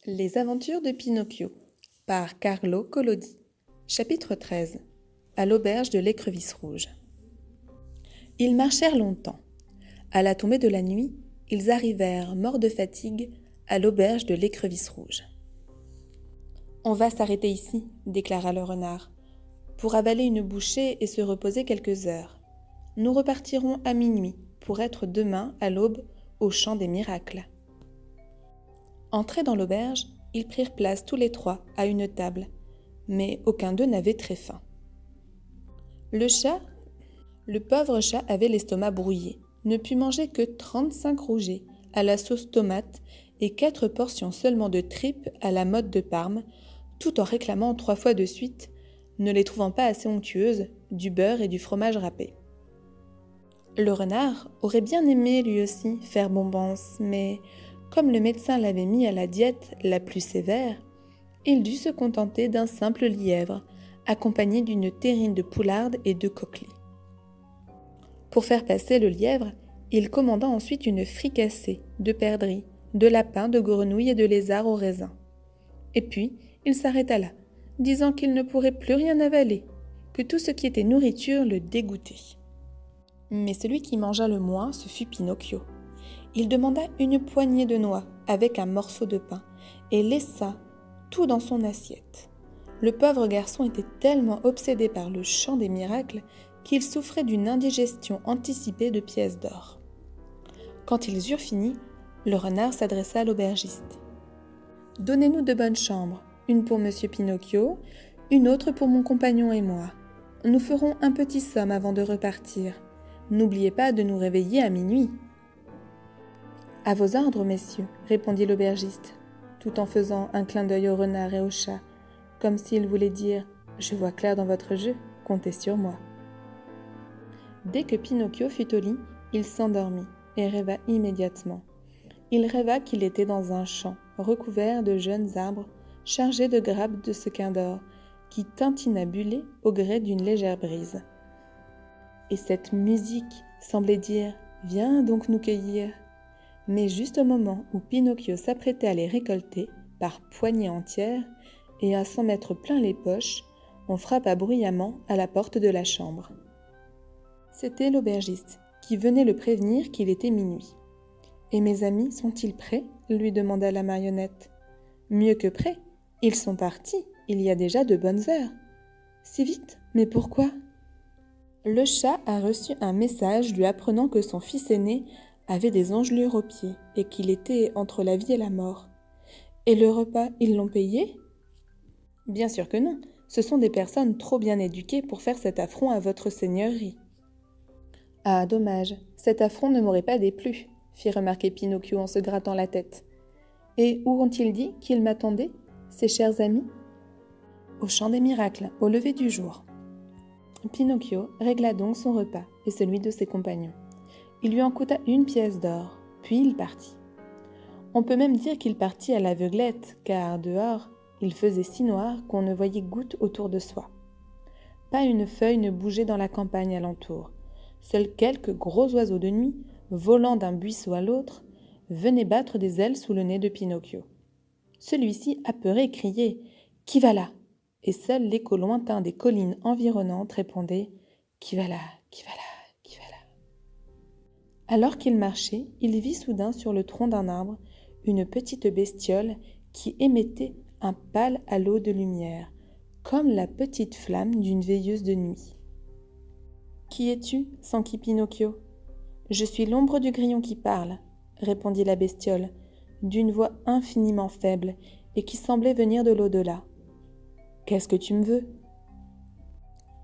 Les aventures de Pinocchio par Carlo Collodi. Chapitre 13. À l'auberge de l'Écrevisse Rouge. Ils marchèrent longtemps. À la tombée de la nuit, ils arrivèrent, morts de fatigue, à l'auberge de l'Écrevisse Rouge. « On va s'arrêter ici, déclara le renard, pour avaler une bouchée et se reposer quelques heures. Nous repartirons à minuit pour être demain à l'aube au champ des miracles. » Entrés dans l'auberge, ils prirent place tous les trois à une table, mais aucun d'eux n'avait très faim. Le pauvre chat avait l'estomac brouillé, ne put manger que 35 rougets à la sauce tomate et 4 portions seulement de tripes à la mode de Parme, tout en réclamant 3 fois de suite, ne les trouvant pas assez onctueuses, du beurre et du fromage râpé. Le renard aurait bien aimé lui aussi faire bombance, mais comme le médecin l'avait mis à la diète la plus sévère, il dut se contenter d'un simple lièvre, accompagné d'une terrine de poularde et de coquelies. Pour faire passer le lièvre, il commanda ensuite une fricassée de perdrix, de lapins, de grenouilles et de lézards au raisin. Et puis, il s'arrêta là, disant qu'il ne pourrait plus rien avaler, que tout ce qui était nourriture le dégoûtait. Mais celui qui mangea le moins, ce fut Pinocchio. Il demanda une poignée de noix avec un morceau de pain et laissa tout dans son assiette. Le pauvre garçon était tellement obsédé par le chant des miracles qu'il souffrait d'une indigestion anticipée de pièces d'or. Quand ils eurent fini, le renard s'adressa à l'aubergiste. « Donnez-nous de bonnes chambres, une pour monsieur Pinocchio, une autre pour mon compagnon et moi. Nous ferons un petit somme avant de repartir. N'oubliez pas de nous réveiller à minuit. » « À vos ordres, messieurs, » répondit l'aubergiste, tout en faisant un clin d'œil au renard et au chat, comme s'il voulait dire « Je vois clair dans votre jeu, comptez sur moi. » Dès que Pinocchio fut au lit, il s'endormit et rêva immédiatement. Il rêva qu'il était dans un champ recouvert de jeunes arbres chargés de grappes de sequins d'or qui tintinabulaient au gré d'une légère brise. Et cette musique semblait dire « Viens donc nous cueillir !» Mais juste au moment où Pinocchio s'apprêtait à les récolter, par poignées entières, et à s'en mettre plein les poches, on frappa bruyamment à la porte de la chambre. C'était l'aubergiste, qui venait le prévenir qu'il était minuit. « Et mes amis sont-ils prêts ?» lui demanda la marionnette. « Mieux que prêts, ils sont partis, il y a déjà de bonnes heures. »« Si vite, mais pourquoi ?» Le chat a reçu un message lui apprenant que son fils aîné avait des engelures aux pieds et qu'il était entre la vie et la mort. Et le repas, ils l'ont payé ? Bien sûr que non, ce sont des personnes trop bien éduquées pour faire cet affront à votre seigneurie. Ah, dommage, cet affront ne m'aurait pas déplu, fit remarquer Pinocchio en se grattant la tête. Et où ont-ils dit qu'ils m'attendaient, ces chers amis ? Au champ des miracles, au lever du jour. Pinocchio régla donc son repas et celui de ses compagnons. Il lui en coûta 1 pièce d'or, puis il partit. On peut même dire qu'il partit à l'aveuglette, car dehors, il faisait si noir qu'on ne voyait goutte autour de soi. Pas une feuille ne bougeait dans la campagne alentour. Seuls quelques gros oiseaux de nuit, volant d'un buisson à l'autre, venaient battre des ailes sous le nez de Pinocchio. Celui-ci, apeuré, criait « Qui va là ?» Et seul l'écho lointain des collines environnantes répondait « Qui va là ? Qui va là ? Qui va là ?» Alors qu'il marchait, il vit soudain sur le tronc d'un arbre une petite bestiole qui émettait un pâle halo de lumière, comme la petite flamme d'une veilleuse de nuit. « Qui es-tu » s'enquit Pinocchio. « Je suis l'ombre du grillon qui parle » répondit la bestiole, d'une voix infiniment faible et qui semblait venir de l'au-delà. « Qu'est-ce que tu me veux ?»«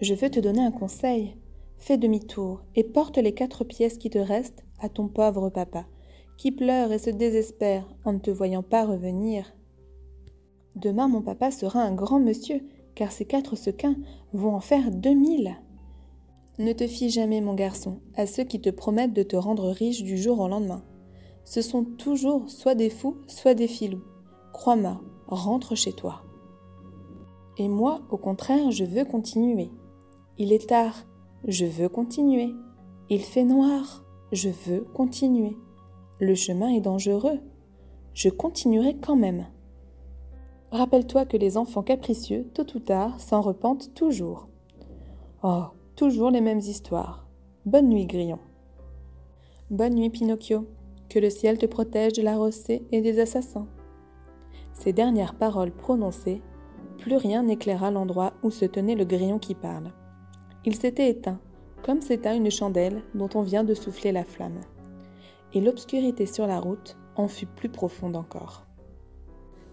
Je veux te donner un conseil. Fais demi-tour et porte les 4 pièces qui te restent à ton pauvre papa, qui pleure et se désespère en ne te voyant pas revenir. Demain, mon papa sera un grand monsieur, car ces 4 sequins vont en faire 2000. Ne te fie jamais, mon garçon, à ceux qui te promettent de te rendre riche du jour au lendemain. Ce sont toujours soit des fous, soit des filous. Crois-moi, rentre chez toi. Et moi, au contraire, je veux continuer. Il est tard, je veux continuer. Il fait noir, je veux continuer. Le chemin est dangereux, je continuerai quand même. Rappelle-toi que les enfants capricieux, tôt ou tard, s'en repentent toujours. Oh, toujours les mêmes histoires. Bonne nuit, Grillon. Bonne nuit, Pinocchio. Que le ciel te protège de la rosée et des assassins. Ces dernières paroles prononcées, plus rien n'éclaira l'endroit où se tenait le grillon qui parle. Il s'était éteint, comme s'éteint une chandelle dont on vient de souffler la flamme. Et l'obscurité sur la route en fut plus profonde encore.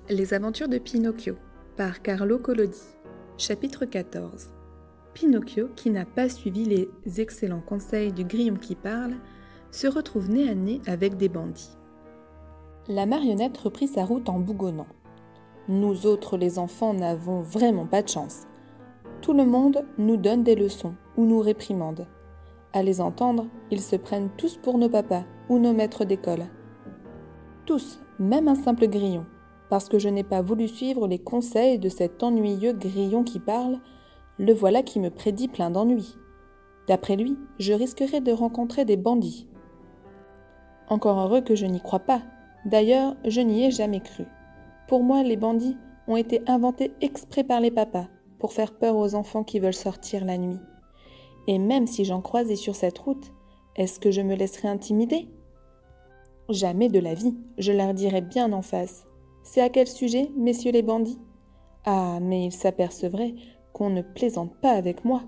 Les aventures de Pinocchio, par Carlo Collodi. Chapitre 14. Pinocchio, qui n'a pas suivi les excellents conseils du grillon qui parle, se retrouve nez à nez avec des bandits. La marionnette reprit sa route en bougonnant. Nous autres les enfants n'avons vraiment pas de chance. Tout le monde nous donne des leçons ou nous réprimande. À les entendre, ils se prennent tous pour nos papas ou nos maîtres d'école. Tous, même un simple grillon, parce que je n'ai pas voulu suivre les conseils de cet ennuyeux grillon qui parle, le voilà qui me prédit plein d'ennuis. D'après lui, je risquerais de rencontrer des bandits. Encore heureux que je n'y crois pas. D'ailleurs, je n'y ai jamais cru. Pour moi, les bandits ont été inventés exprès par les papas pour faire peur aux enfants qui veulent sortir la nuit. Et même si j'en croisais sur cette route, est-ce que je me laisserais intimider ? Jamais de la vie, je leur dirais bien en face. C'est à quel sujet, messieurs les bandits ? Ah, mais ils s'apercevraient qu'on ne plaisante pas avec moi.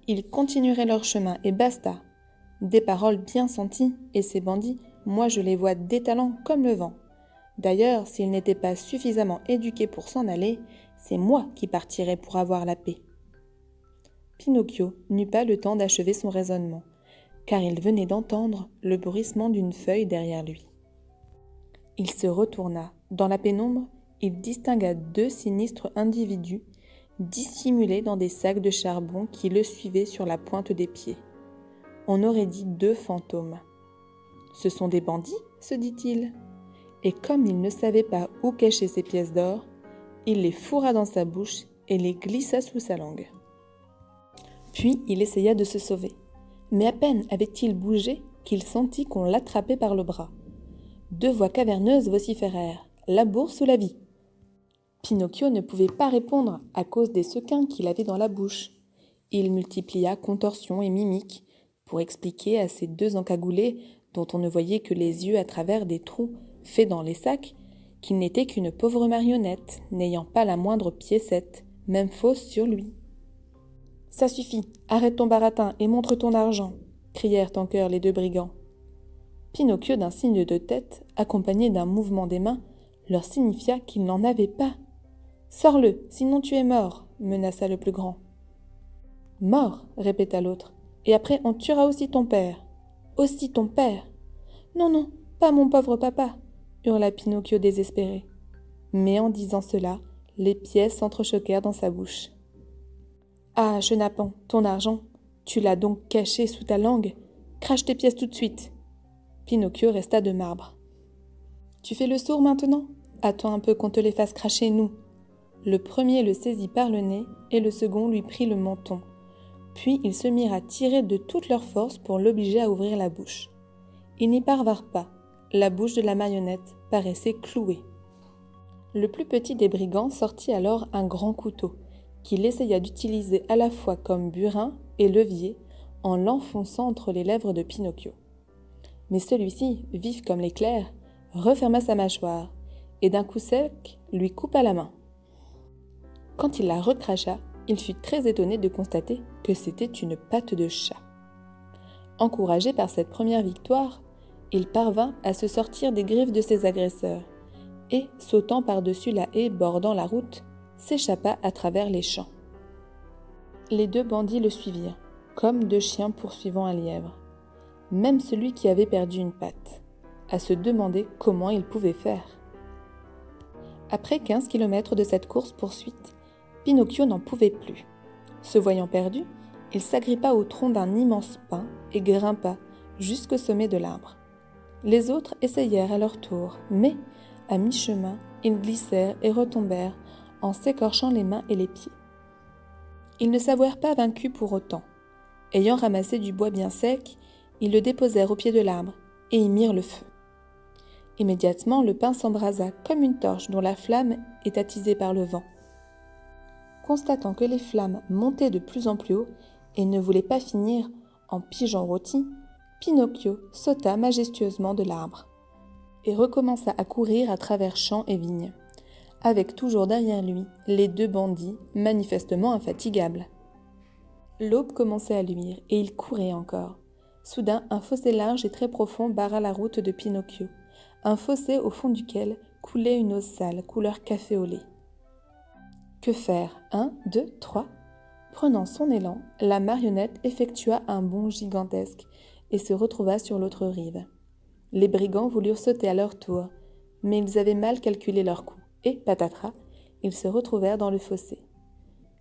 Ils continueraient leur chemin et basta. Des paroles bien senties, et ces bandits, moi je les vois détalant comme le vent. D'ailleurs, s'ils n'étaient pas suffisamment éduqués pour s'en aller, c'est moi qui partirais pour avoir la paix. Pinocchio n'eut pas le temps d'achever son raisonnement, car il venait d'entendre le bruissement d'une feuille derrière lui. Il se retourna. Dans la pénombre, il distingua 2 sinistres individus, dissimulés dans des sacs de charbon qui le suivaient sur la pointe des pieds. On aurait dit 2 fantômes. « Ce sont des bandits ?» se dit-il. Et comme il ne savait pas où cacher ses pièces d'or, il les fourra dans sa bouche et les glissa sous sa langue. Puis il essaya de se sauver. Mais à peine avait-il bougé qu'il sentit qu'on l'attrapait par le bras. 2 voix caverneuses vociférèrent « La bourse ou la vie ?» Pinocchio ne pouvait pas répondre à cause des sequins qu'il avait dans la bouche. Il multiplia contorsions et mimiques pour expliquer à ces 2 encagoulés, dont on ne voyait que les yeux à travers des trous faits dans les sacs, qu'il n'était qu'une pauvre marionnette, n'ayant pas la moindre piécette, même fausse sur lui. « Ça suffit, arrête ton baratin et montre ton argent !» crièrent en chœur les 2 brigands. Pinocchio, d'un signe de tête, accompagné d'un mouvement des mains, leur signifia qu'il n'en avait pas. « Sors-le, sinon tu es mort !» menaça le plus grand. « Mort !» répéta l'autre. « Et après on tuera aussi ton père. »« Aussi ton père !»« Non, non, pas mon pauvre papa !» hurla Pinocchio désespéré. Mais en disant cela, les pièces s'entrechoquèrent dans sa bouche. « Ah, chenapan, ton argent, tu l'as donc caché sous ta langue. Crache tes pièces tout de suite !» Pinocchio resta de marbre. « Tu fais le sourd maintenant ? Attends un peu qu'on te les fasse cracher, nous !» Le premier le saisit par le nez et le second lui prit le menton. Puis ils se mirent à tirer de toute leur force pour l'obliger à ouvrir la bouche. Ils n'y parvinrent pas. La bouche de la marionnette paraissait clouée. Le plus petit des brigands sortit alors un grand couteau, qu'il essaya d'utiliser à la fois comme burin et levier en l'enfonçant entre les lèvres de Pinocchio. Mais celui-ci, vif comme l'éclair, referma sa mâchoire et d'un coup sec lui coupa la main. Quand il la recracha, il fut très étonné de constater que c'était une patte de chat. Encouragé par cette première victoire, il parvint à se sortir des griffes de ses agresseurs et, sautant par-dessus la haie bordant la route, s'échappa à travers les champs. Les 2 bandits le suivirent, comme 2 chiens poursuivant un lièvre. Même celui qui avait perdu une patte, à se demander comment il pouvait faire. Après 15 kilomètres de cette course-poursuite, Pinocchio n'en pouvait plus. Se voyant perdu, il s'agrippa au tronc d'un immense pin et grimpa jusqu'au sommet de l'arbre. Les autres essayèrent à leur tour, mais, à mi-chemin, ils glissèrent et retombèrent en s'écorchant les mains et les pieds. Ils ne s'avouèrent pas vaincus pour autant. Ayant ramassé du bois bien sec, ils le déposèrent au pied de l'arbre et y mirent le feu. Immédiatement, le pain s'embrasa comme une torche dont la flamme est attisée par le vent. Constatant que les flammes montaient de plus en plus haut et ne voulaient pas finir en pigeon rôti, Pinocchio sauta majestueusement de l'arbre et recommença à courir à travers champs et vignes, avec toujours derrière lui les 2 bandits, manifestement infatigables. L'aube commençait à luire et il courait encore. Soudain, un fossé large et très profond barra la route de Pinocchio, un fossé au fond duquel coulait une eau sale couleur café au lait. Que faire? 1, 2, 3. Prenant son élan, la marionnette effectua un bond gigantesque et se retrouva sur l'autre rive. Les brigands voulurent sauter à leur tour, mais ils avaient mal calculé leur coup, et, patatras, ils se retrouvèrent dans le fossé.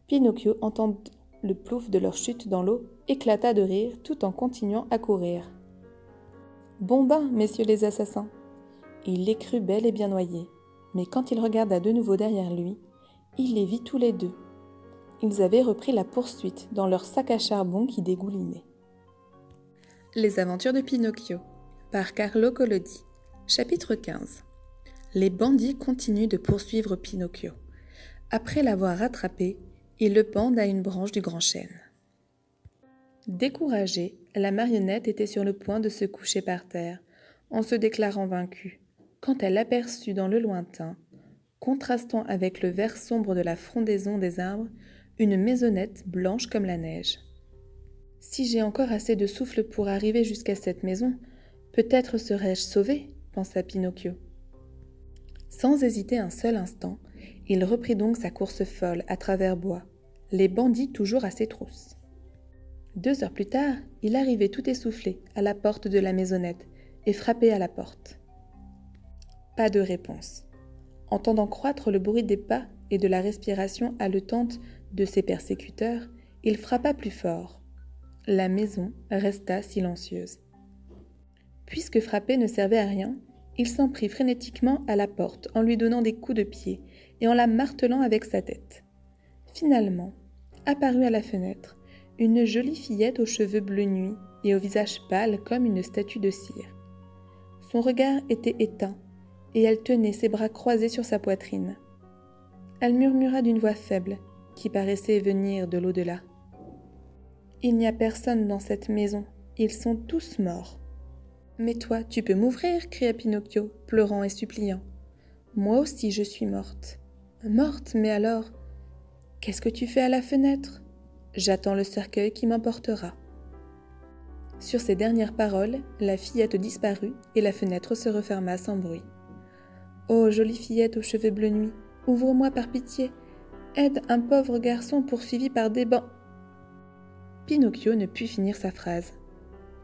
Pinocchio, entendant le plouf de leur chute dans l'eau, éclata de rire tout en continuant à courir. « Bon bain, messieurs les assassins !» Il les crut bel et bien noyés, mais quand il regarda de nouveau derrière lui, il les vit tous les 2. Ils avaient repris la poursuite dans leur sac à charbon qui dégoulinait. Les aventures de Pinocchio par Carlo Collodi. Chapitre 15. Les bandits continuent de poursuivre Pinocchio. Après l'avoir rattrapé, ils le pendent à une branche du grand chêne. Découragée, la marionnette était sur le point de se coucher par terre, en se déclarant vaincue, quand elle aperçut dans le lointain, contrastant avec le vert sombre de la frondaison des arbres, une maisonnette blanche comme la neige. « Si j'ai encore assez de souffle pour arriver jusqu'à cette maison, peut-être serai-je sauvé, pensa Pinocchio. Sans hésiter un seul instant, il reprit donc sa course folle à travers bois, les bandits toujours à ses trousses. 2 heures plus tard, il arrivait tout essoufflé à la porte de la maisonnette et frappait à la porte. Pas de réponse. Entendant croître le bruit des pas et de la respiration haletante de ses persécuteurs, il frappa plus fort. La maison resta silencieuse. Puisque frapper ne servait à rien, il s'en prit frénétiquement à la porte en lui donnant des coups de pied et en la martelant avec sa tête. Finalement, apparut à la fenêtre une jolie fillette aux cheveux bleu nuit et au visage pâle comme une statue de cire. Son regard était éteint et elle tenait ses bras croisés sur sa poitrine. Elle murmura d'une voix faible qui paraissait venir de l'au-delà. « Il n'y a personne dans cette maison, ils sont tous morts. »« Mais toi, tu peux m'ouvrir » cria Pinocchio, pleurant et suppliant. « Moi aussi je suis morte. »« Morte, mais alors, qu'est-ce que tu fais à la fenêtre ? J'attends le cercueil qui m'emportera. » Sur ces dernières paroles, la fillette disparut et la fenêtre se referma sans bruit. « Oh, jolie fillette aux cheveux bleu nuit, ouvre-moi par pitié. Aide un pauvre garçon poursuivi par des bancs. » Pinocchio ne put finir sa phrase.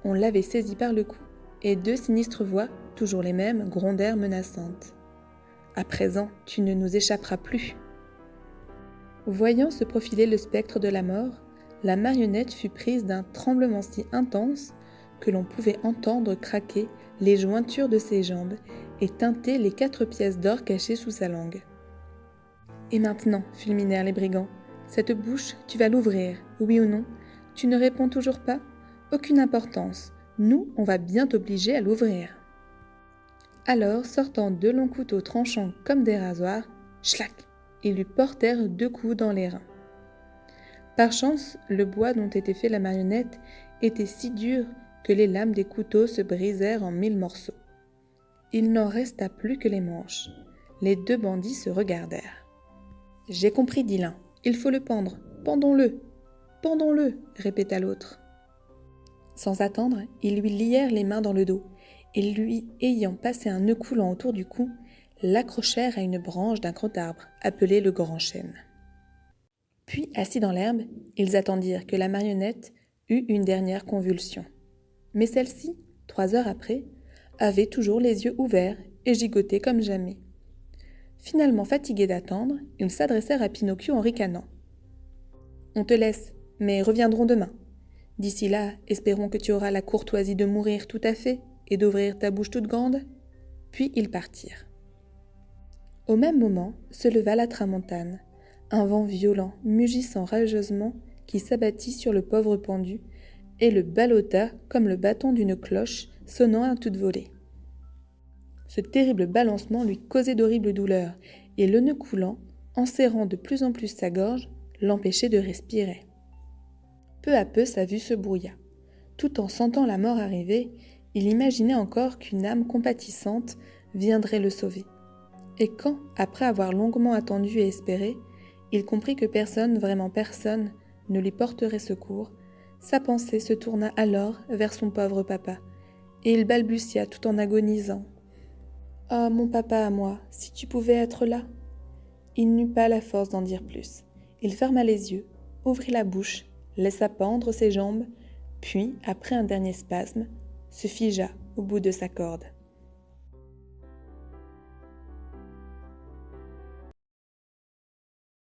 On l'avait saisi par le cou, et 2 sinistres voix, toujours les mêmes, grondèrent menaçantes. « À présent, tu ne nous échapperas plus. » Voyant se profiler le spectre de la mort, la marionnette fut prise d'un tremblement si intense que l'on pouvait entendre craquer les jointures de ses jambes et tinter les 4 pièces d'or cachées sous sa langue. « Et maintenant, fulminèrent les brigands, cette bouche, tu vas l'ouvrir, oui ou non ? Tu ne réponds toujours pas ? Aucune importance, nous, on va bien t'obliger à l'ouvrir. » Alors, sortant 2 longs couteaux tranchants comme des rasoirs, schlac, ils lui portèrent 2 coups dans les reins. Par chance, le bois dont était fait la marionnette était si dur que les lames des couteaux se brisèrent en 1000 morceaux. Il n'en resta plus que les manches. Les 2 bandits se regardèrent. « J'ai compris, dit l'un. Il faut le pendre. Pendons-le. Pendons-le, répéta l'autre. Sans attendre, ils lui lièrent les mains dans le dos et lui ayant passé un nœud coulant autour du cou, l'accrochèrent à une branche d'un gros arbre appelé le grand chêne. Puis, assis dans l'herbe, ils attendirent que la marionnette eût une dernière convulsion. Mais celle-ci, 3 heures après, avait toujours les yeux ouverts et gigotait comme jamais. Finalement fatigués d'attendre, ils s'adressèrent à Pinocchio en ricanant. « On te laisse, mais reviendrons demain. D'ici là, espérons que tu auras la courtoisie de mourir tout à fait et d'ouvrir ta bouche toute grande. » Puis ils partirent. Au même moment se leva la tramontane, un vent violent, mugissant rageusement, qui s'abattit sur le pauvre pendu et le ballotta comme le bâton d'une cloche sonnant à toute volée. Ce terrible balancement lui causait d'horribles douleurs, et le nœud coulant, en serrant de plus en plus sa gorge, l'empêchait de respirer. Peu à peu, sa vue se brouilla. Tout en sentant la mort arriver, il imaginait encore qu'une âme compatissante viendrait le sauver. Et quand, après avoir longuement attendu et espéré, il comprit que personne, vraiment personne, ne lui porterait secours, sa pensée se tourna alors vers son pauvre papa, et il balbutia tout en agonisant. « Ah, mon papa à moi, si tu pouvais être là !» Il n'eut pas la force d'en dire plus. Il ferma les yeux, ouvrit la bouche, laissa pendre ses jambes, puis, après un dernier spasme, se figea au bout de sa corde.